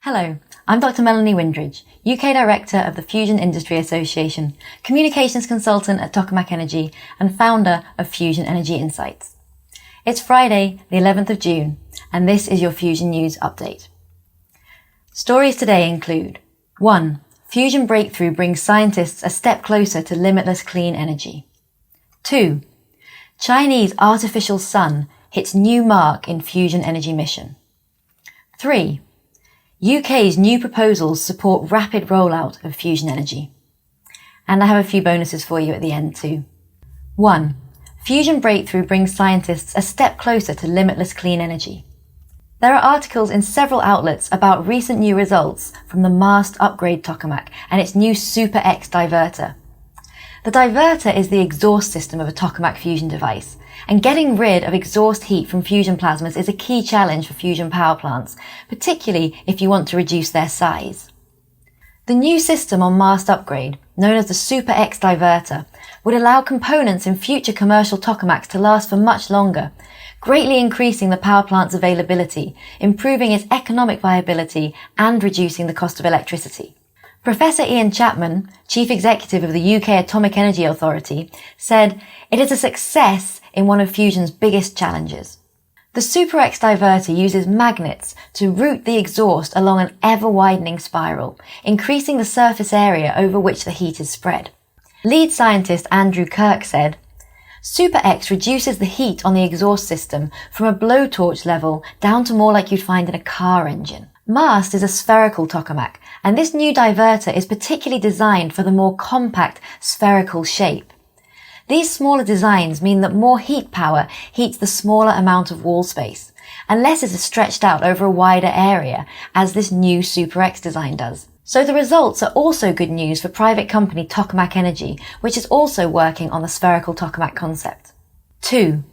Hello, I'm Dr. Melanie Windridge, UK Director of the Fusion Industry Association, Communications Consultant at Tokamak Energy, and founder of Fusion Energy Insights. It's Friday, the 11th of June, and this is your Fusion News Update. Stories today include 1. Fusion breakthrough brings scientists a step closer to limitless clean energy. 2. Chinese artificial sun hits new mark in fusion energy mission. 3. UK's new proposals support rapid rollout of fusion energy. And I have a few bonuses for you at the end too. 1. Fusion breakthrough brings scientists a step closer to limitless clean energy. There are articles in several outlets about recent new results from the MAST upgrade tokamak and its new Super X diverter. The diverter is the exhaust system of a tokamak fusion device, and getting rid of exhaust heat from fusion plasmas is a key challenge for fusion power plants, particularly if you want to reduce their size. The new system on MAST upgrade, known as the Super X diverter, would allow components in future commercial tokamaks to last for much longer, greatly increasing the power plant's availability, improving its economic viability, and reducing the cost of electricity. Professor Ian Chapman, Chief Executive of the UK Atomic Energy Authority, said, "It is a success in one of fusion's biggest challenges." The Super X diverter uses magnets to route the exhaust along an ever-widening spiral, increasing the surface area over which the heat is spread. Lead scientist Andrew Kirk said, "Super X reduces the heat on the exhaust system from a blowtorch level down to more like you'd find in a car engine." MAST is a spherical tokamak, and this new diverter is particularly designed for the more compact spherical shape. These smaller designs mean that more heat power heats the smaller amount of wall space, and less is stretched out over a wider area, as this new Super X design does. So the results are also good news for private company Tokamak Energy, which is also working on the spherical tokamak concept. 2.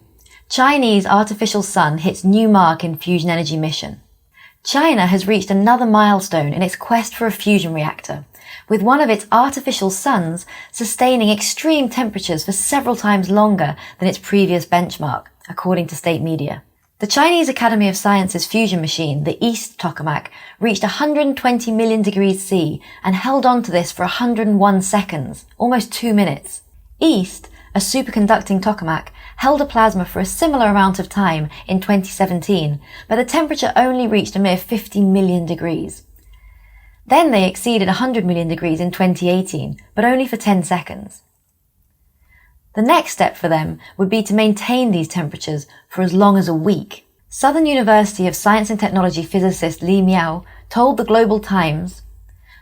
Chinese artificial sun hits new mark in fusion energy mission. China has reached another milestone in its quest for a fusion reactor, with one of its artificial suns sustaining extreme temperatures for several times longer than its previous benchmark, according to state media. The Chinese Academy of Sciences fusion machine, the East tokamak, reached 120 million degrees C and held on to this for 101 seconds, almost 2 minutes. East, a superconducting tokamak, held a plasma for a similar amount of time in 2017, but the temperature only reached a mere 50 million degrees. Then they exceeded 100 million degrees in 2018, but only for 10 seconds. The next step for them would be to maintain these temperatures for as long as a week. Southern University of Science and Technology physicist Li Miao told the Global Times,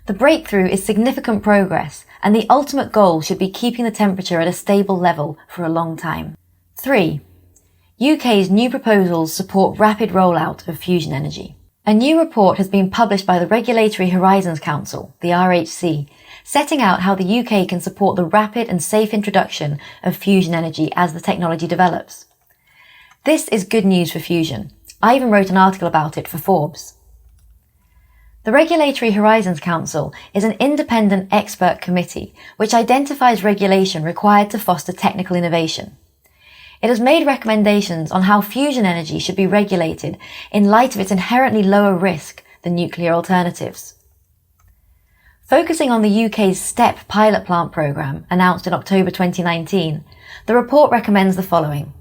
"The breakthrough is significant progress, and the ultimate goal should be keeping the temperature at a stable level for a long time." 3. UK's new proposals support rapid rollout of fusion energy. A new report has been published by the Regulatory Horizons Council, the RHC, setting out how the UK can support the rapid and safe introduction of fusion energy as the technology develops. This is good news for fusion. I even wrote an article about it for Forbes. The Regulatory Horizons Council is an independent expert committee which identifies regulation required to foster technical innovation. It has made recommendations on how fusion energy should be regulated in light of its inherently lower risk than nuclear alternatives. Focusing on the UK's STEP pilot plant programme, announced in October 2019, the report recommends the following.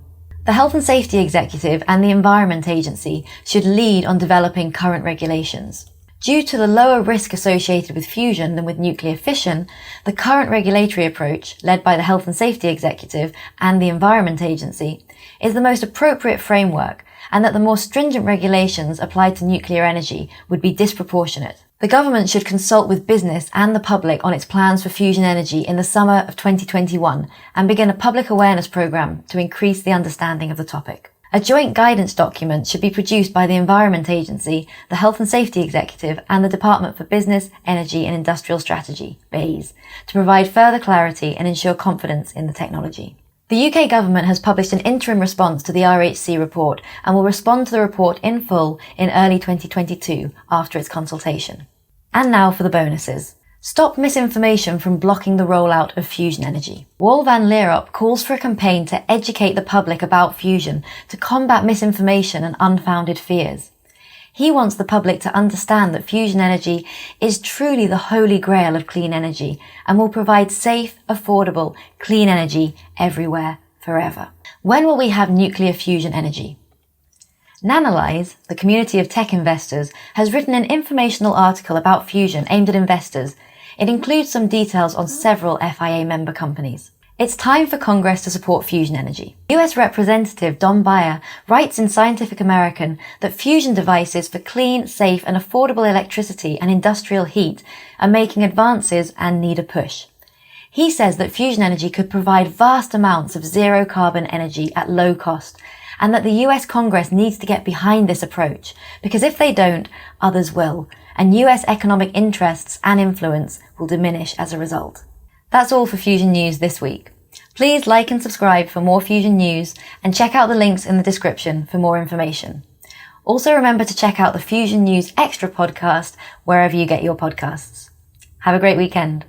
The Health and Safety Executive and the Environment Agency should lead on developing current regulations. Due to the lower risk associated with fusion than with nuclear fission, the current regulatory approach, led by the Health and Safety Executive and the Environment Agency, is the most appropriate framework, and that the more stringent regulations applied to nuclear energy would be disproportionate. The government should consult with business and the public on its plans for fusion energy in the summer of 2021 and begin a public awareness programme to increase the understanding of the topic. A joint guidance document should be produced by the Environment Agency, the Health and Safety Executive, and the Department for Business, Energy and Industrial Strategy, BEIS, to provide further clarity and ensure confidence in the technology. The UK government has published an interim response to the RHC report and will respond to the report in full in early 2022 after its consultation. And now for the bonuses. Stop misinformation from blocking the rollout of fusion energy. Wal van Lierop calls for a campaign to educate the public about fusion to combat misinformation and unfounded fears. He wants the public to understand that fusion energy is truly the holy grail of clean energy and will provide safe, affordable, clean energy everywhere, forever. When will we have nuclear fusion energy? Nanalyze, the community of tech investors, has written an informational article about fusion aimed at investors. It includes some details on several FIA member companies. It's time for Congress to support fusion energy. US Representative Don Beyer writes in Scientific American that fusion devices for clean, safe, and affordable electricity and industrial heat are making advances and need a push. He says that fusion energy could provide vast amounts of zero-carbon energy at low cost, and that the US Congress needs to get behind this approach, because if they don't, others will, and US economic interests and influence will diminish as a result. That's all for Fusion News this week. Please like and subscribe for more Fusion News and check out the links in the description for more information. Also remember to check out the Fusion News Extra podcast wherever you get your podcasts. Have a great weekend.